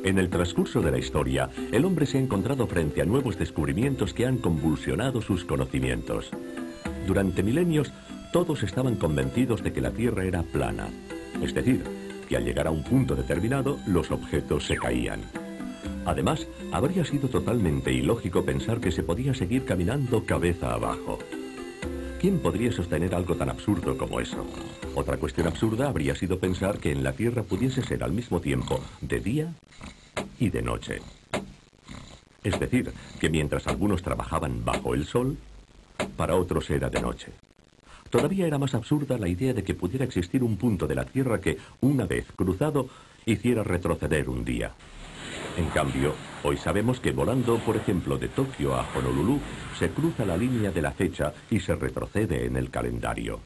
En el transcurso de la historia, el hombre se ha encontrado frente a nuevos descubrimientos que han convulsionado sus conocimientos. Durante milenios, todos estaban convencidos de que la Tierra era plana, es decir, que al llegar a un punto determinado, los objetos se caían. Además, habría sido totalmente ilógico pensar que se podía seguir caminando cabeza abajo. ¿Quién podría sostener algo tan absurdo como eso? Otra cuestión absurda habría sido pensar que en la Tierra pudiese ser al mismo tiempo de día y de noche. Es decir, que mientras algunos trabajaban bajo el sol, para otros era de noche. Todavía era más absurda la idea de que pudiera existir un punto de la Tierra que, una vez cruzado, hiciera retroceder un día. En cambio, hoy sabemos que volando, por ejemplo, de Tokio a Honolulu, se cruza la línea de la fecha y se retrocede en el calendario.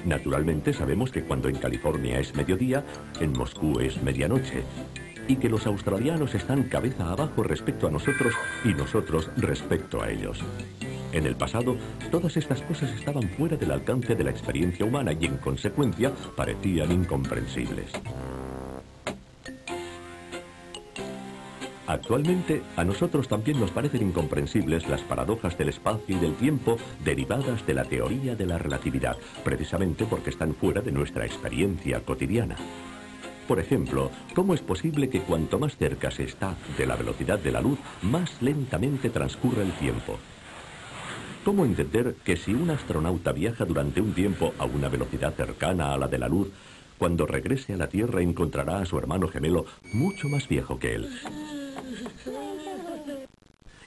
Naturalmente sabemos que cuando en California es mediodía, en Moscú es medianoche, y que los australianos están cabeza abajo respecto a nosotros y nosotros respecto a ellos. En el pasado, todas estas cosas estaban fuera del alcance de la experiencia humana y, en consecuencia, parecían incomprensibles. Actualmente, a nosotros también nos parecen incomprensibles las paradojas del espacio y del tiempo derivadas de la teoría de la relatividad, precisamente porque están fuera de nuestra experiencia cotidiana. Por ejemplo, ¿cómo es posible que cuanto más cerca se está de la velocidad de la luz, más lentamente transcurre el tiempo? ¿Cómo entender que si un astronauta viaja durante un tiempo a una velocidad cercana a la de la luz, cuando regrese a la Tierra encontrará a su hermano gemelo mucho más viejo que él?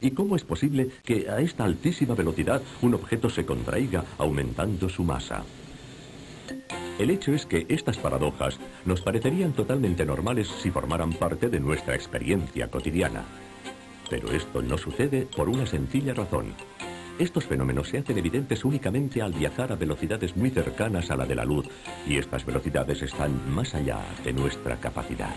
¿Y cómo es posible que a esta altísima velocidad un objeto se contraiga aumentando su masa? El hecho es que estas paradojas nos parecerían totalmente normales si formaran parte de nuestra experiencia cotidiana. Pero esto no sucede por una sencilla razón. Estos fenómenos se hacen evidentes únicamente al viajar a velocidades muy cercanas a la de la luz, y estas velocidades están más allá de nuestra capacidad.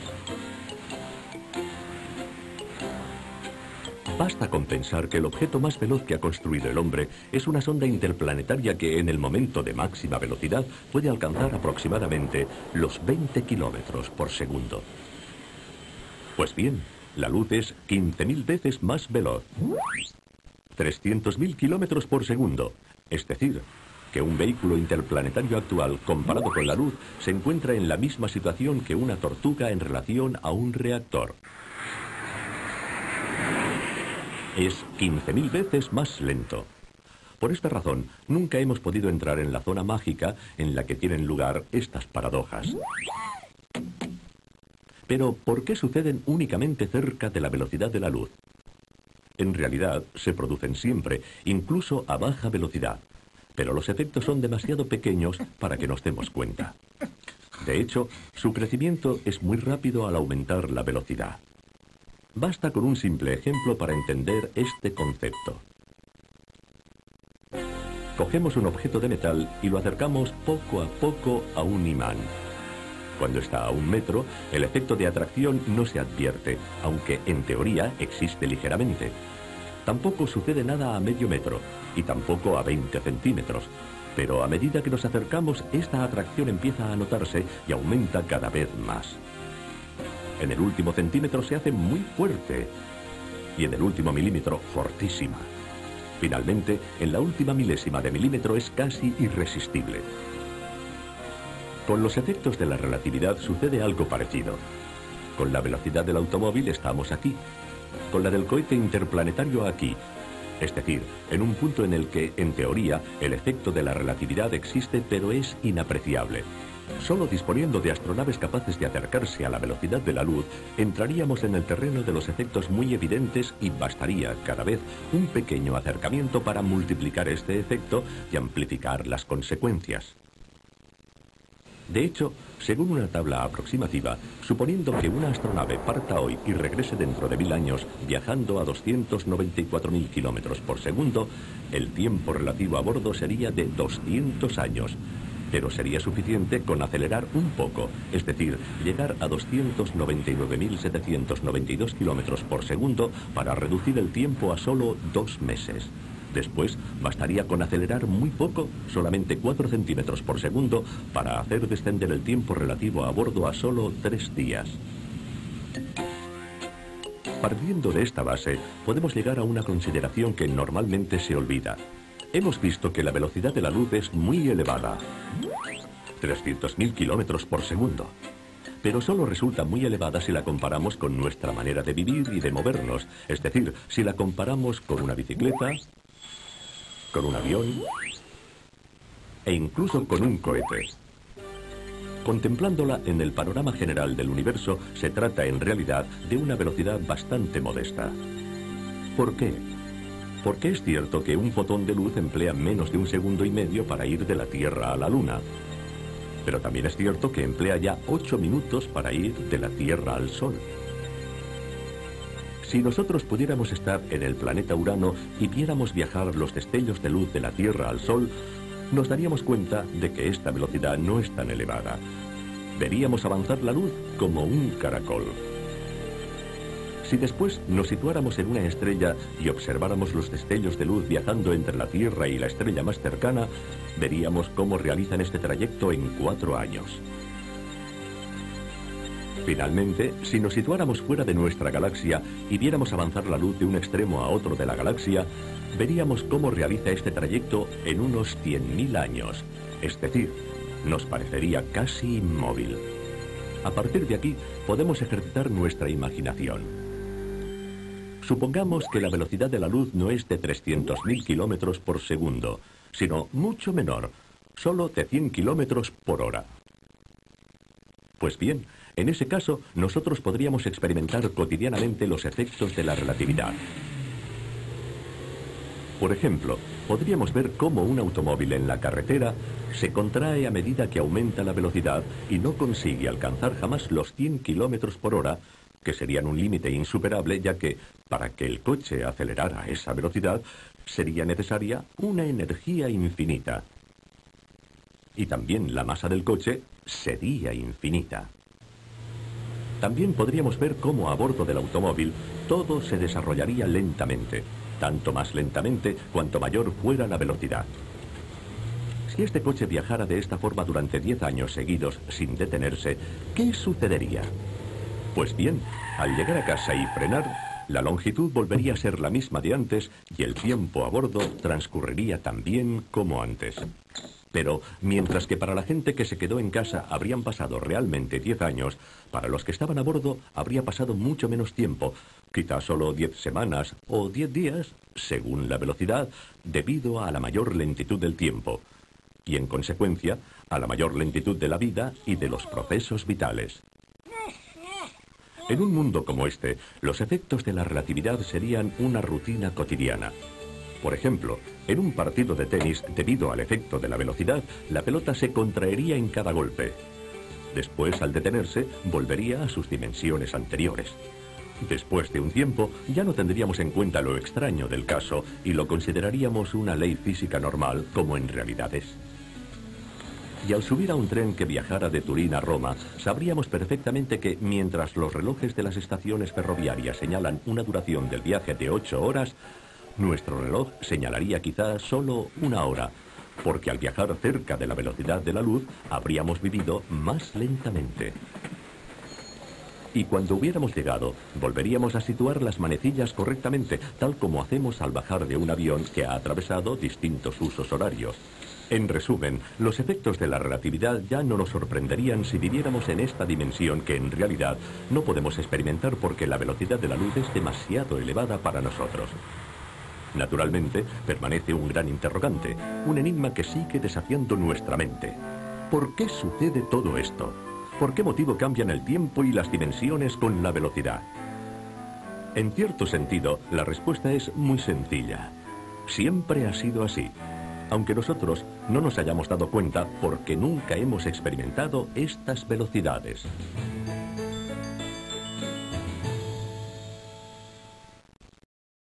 Basta con pensar que el objeto más veloz que ha construido el hombre es una sonda interplanetaria que en el momento de máxima velocidad puede alcanzar aproximadamente los 20 kilómetros por segundo. Pues bien, la luz es 15.000 veces más veloz. 300.000 kilómetros por segundo, es decir, que un vehículo interplanetario actual, comparado con la luz, se encuentra en la misma situación que una tortuga en relación a un reactor. Es 15.000 veces más lento. Por esta razón, nunca hemos podido entrar en la zona mágica en la que tienen lugar estas paradojas. Pero, ¿por qué suceden únicamente cerca de la velocidad de la luz? En realidad, se producen siempre, incluso a baja velocidad, pero los efectos son demasiado pequeños para que nos demos cuenta. De hecho, su crecimiento es muy rápido al aumentar la velocidad. Basta con un simple ejemplo para entender este concepto. Cogemos un objeto de metal y lo acercamos poco a poco a un imán. Cuando está a 1 metro, el efecto de atracción no se advierte, aunque en teoría existe ligeramente. Tampoco sucede nada a medio metro, y tampoco a 20 centímetros. Pero a medida que nos acercamos, esta atracción empieza a notarse y aumenta cada vez más. En el último centímetro se hace muy fuerte, y en el último milímetro, fortísima. Finalmente, en la última milésima de milímetro es casi irresistible. Con los efectos de la relatividad sucede algo parecido. Con la velocidad del automóvil estamos aquí, con la del cohete interplanetario aquí, es decir, en un punto en el que, en teoría, el efecto de la relatividad existe pero es inapreciable. Solo disponiendo de astronaves capaces de acercarse a la velocidad de la luz, entraríamos en el terreno de los efectos muy evidentes y bastaría, cada vez, un pequeño acercamiento para multiplicar este efecto y amplificar las consecuencias. De hecho, según una tabla aproximativa, suponiendo que una astronave parta hoy y regrese dentro de 1000 años viajando a 294.000 kilómetros por segundo, el tiempo relativo a bordo sería de 200 años. Pero sería suficiente con acelerar un poco, es decir, llegar a 299.792 kilómetros por segundo para reducir el tiempo a solo 2 meses. Después, bastaría con acelerar muy poco, solamente 4 centímetros por segundo, para hacer descender el tiempo relativo a bordo a solo 3 días. Partiendo de esta base, podemos llegar a una consideración que normalmente se olvida. Hemos visto que la velocidad de la luz es muy elevada, 300.000 kilómetros por segundo. Pero solo resulta muy elevada si la comparamos con nuestra manera de vivir y de movernos. Es decir, si la comparamos con una bicicleta, con un avión e incluso con un cohete. Contemplándola en el panorama general del universo, se trata en realidad de una velocidad bastante modesta. ¿Por qué? Porque es cierto que un fotón de luz emplea menos de 1,5 segundos para ir de la Tierra a la Luna. Pero también es cierto que emplea ya 8 minutos para ir de la Tierra al Sol. Si nosotros pudiéramos estar en el planeta Urano y viéramos viajar los destellos de luz de la Tierra al Sol, nos daríamos cuenta de que esta velocidad no es tan elevada. Veríamos avanzar la luz como un caracol. Si después nos situáramos en una estrella y observáramos los destellos de luz viajando entre la Tierra y la estrella más cercana, veríamos cómo realizan este trayecto en 4 años. Finalmente, si nos situáramos fuera de nuestra galaxia y viéramos avanzar la luz de un extremo a otro de la galaxia, veríamos cómo realiza este trayecto en unos 100.000 años. Es decir, nos parecería casi inmóvil. A partir de aquí, podemos ejercitar nuestra imaginación. Supongamos que la velocidad de la luz no es de 300.000 kilómetros por segundo, sino mucho menor, solo de 100 kilómetros por hora. Pues bien, en ese caso, nosotros podríamos experimentar cotidianamente los efectos de la relatividad. Por ejemplo, podríamos ver cómo un automóvil en la carretera se contrae a medida que aumenta la velocidad y no consigue alcanzar jamás los 100 kilómetros por hora, que serían un límite insuperable, ya que, para que el coche acelerara a esa velocidad, sería necesaria una energía infinita. Y también la masa del coche sería infinita. También podríamos ver cómo a bordo del automóvil todo se desarrollaría lentamente, tanto más lentamente cuanto mayor fuera la velocidad. Si este coche viajara de esta forma durante 10 años seguidos sin detenerse, ¿qué sucedería? Pues bien, al llegar a casa y frenar, la longitud volvería a ser la misma de antes y el tiempo a bordo transcurriría tan bien como antes. Pero, mientras que para la gente que se quedó en casa habrían pasado realmente 10 años, para los que estaban a bordo habría pasado mucho menos tiempo, quizás solo 10 semanas o 10 días, según la velocidad, debido a la mayor lentitud del tiempo, y en consecuencia, a la mayor lentitud de la vida y de los procesos vitales. En un mundo como este, los efectos de la relatividad serían una rutina cotidiana. Por ejemplo, en un partido de tenis, debido al efecto de la velocidad, la pelota se contraería en cada golpe. Después, al detenerse, volvería a sus dimensiones anteriores. Después de un tiempo, ya no tendríamos en cuenta lo extraño del caso y lo consideraríamos una ley física normal, como en realidad es. Y al subir a un tren que viajara de Turín a Roma, sabríamos perfectamente que, mientras los relojes de las estaciones ferroviarias señalan una duración del viaje de 8 horas, nuestro reloj señalaría quizás solo 1 hora, porque al viajar cerca de la velocidad de la luz, habríamos vivido más lentamente. Y cuando hubiéramos llegado, volveríamos a situar las manecillas correctamente, tal como hacemos al bajar de un avión que ha atravesado distintos usos horarios. En resumen, los efectos de la relatividad ya no nos sorprenderían si viviéramos en esta dimensión que en realidad no podemos experimentar porque la velocidad de la luz es demasiado elevada para nosotros. Naturalmente, permanece un gran interrogante, un enigma que sigue desafiando nuestra mente. ¿Por qué sucede todo esto? ¿Por qué motivo cambian el tiempo y las dimensiones con la velocidad? En cierto sentido, la respuesta es muy sencilla. Siempre ha sido así, aunque nosotros no nos hayamos dado cuenta porque nunca hemos experimentado estas velocidades.